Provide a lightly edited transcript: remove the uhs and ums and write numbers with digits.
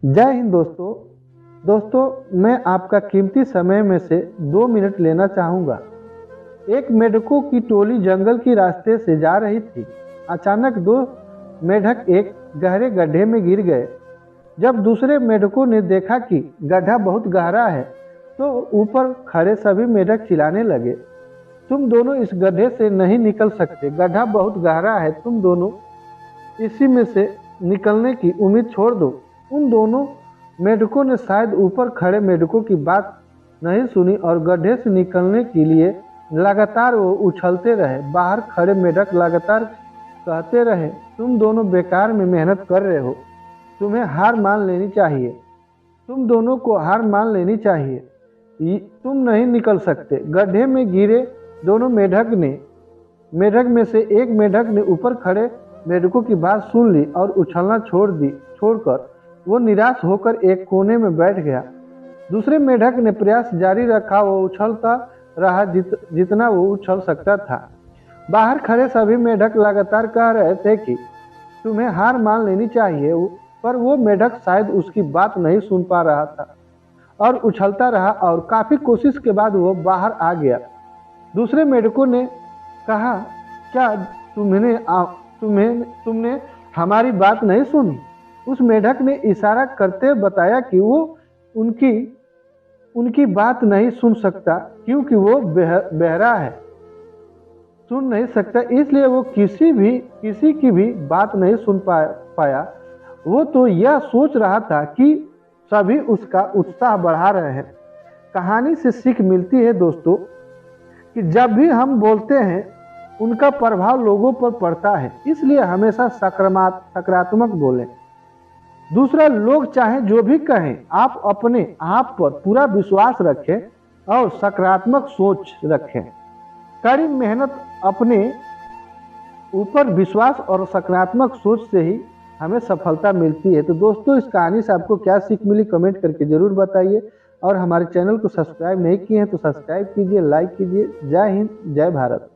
जय हिंद दोस्तों। मैं आपका कीमती समय में से 2 मिनट लेना चाहूँगा। एक मेढकों की टोली जंगल की रास्ते से जा रही थी। अचानक 2 मेढक एक गहरे गड्ढे में गिर गए। जब दूसरे मेढकों ने देखा कि गड्ढा बहुत गहरा है, तो ऊपर खड़े सभी मेढक चिल्लाने लगे, तुम दोनों इस गड्ढे से नहीं निकल सकते, गड्ढा बहुत गहरा है, तुम दोनों इसी में से निकलने की उम्मीद छोड़ दो। उन दोनों मेढकों ने शायद ऊपर खड़े मेढकों की बात नहीं सुनी और गड्ढे से निकलने के लिए लगातार वो उछलते रहे। बाहर खड़े मेढक लगातार कहते रहे, तुम दोनों बेकार में मेहनत कर रहे हो, तुम्हें हार मान लेनी चाहिए, तुम दोनों को हार मान लेनी चाहिए, तुम नहीं निकल सकते। गड्ढे में गिरे दोनों मेढक में से एक मेढक ने ऊपर खड़े मेढकों की बात सुन ली और उछलना छोड़कर वो निराश होकर एक कोने में बैठ गया। दूसरे मेढक ने प्रयास जारी रखा, वो उछलता रहा जितना वो उछल सकता था। बाहर खड़े सभी मेढक लगातार कह रहे थे कि तुम्हें हार मान लेनी चाहिए, पर वो मेढक शायद उसकी बात नहीं सुन पा रहा था और उछलता रहा और काफी कोशिश के बाद वो बाहर आ गया। दूसरे मेढकों ने कहा, क्या तुमने हमारी बात नहीं सुनी? उस मेढक ने इशारा करते बताया कि वो उनकी बात नहीं सुन सकता, क्योंकि वो बहरा है, सुन नहीं सकता, इसलिए वो किसी की भी बात नहीं सुन पाया। वो तो यह सोच रहा था कि सभी उसका उत्साह बढ़ा रहे हैं। कहानी से सीख मिलती है दोस्तों कि जब भी हम बोलते हैं, उनका प्रभाव लोगों पर पड़ता है, इसलिए हमेशा सकारात्मक बोलें। दूसरा, लोग चाहे जो भी कहें, आप अपने आप पर पूरा विश्वास रखें और सकारात्मक सोच रखें। कड़ी मेहनत, अपने ऊपर विश्वास और सकारात्मक सोच से ही हमें सफलता मिलती है। तो दोस्तों, इस कहानी से आपको क्या सीख मिली कमेंट करके जरूर बताइए, और हमारे चैनल को सब्सक्राइब नहीं किए हैं तो सब्सक्राइब कीजिए, लाइक कीजिए। जय हिंद, जय भारत।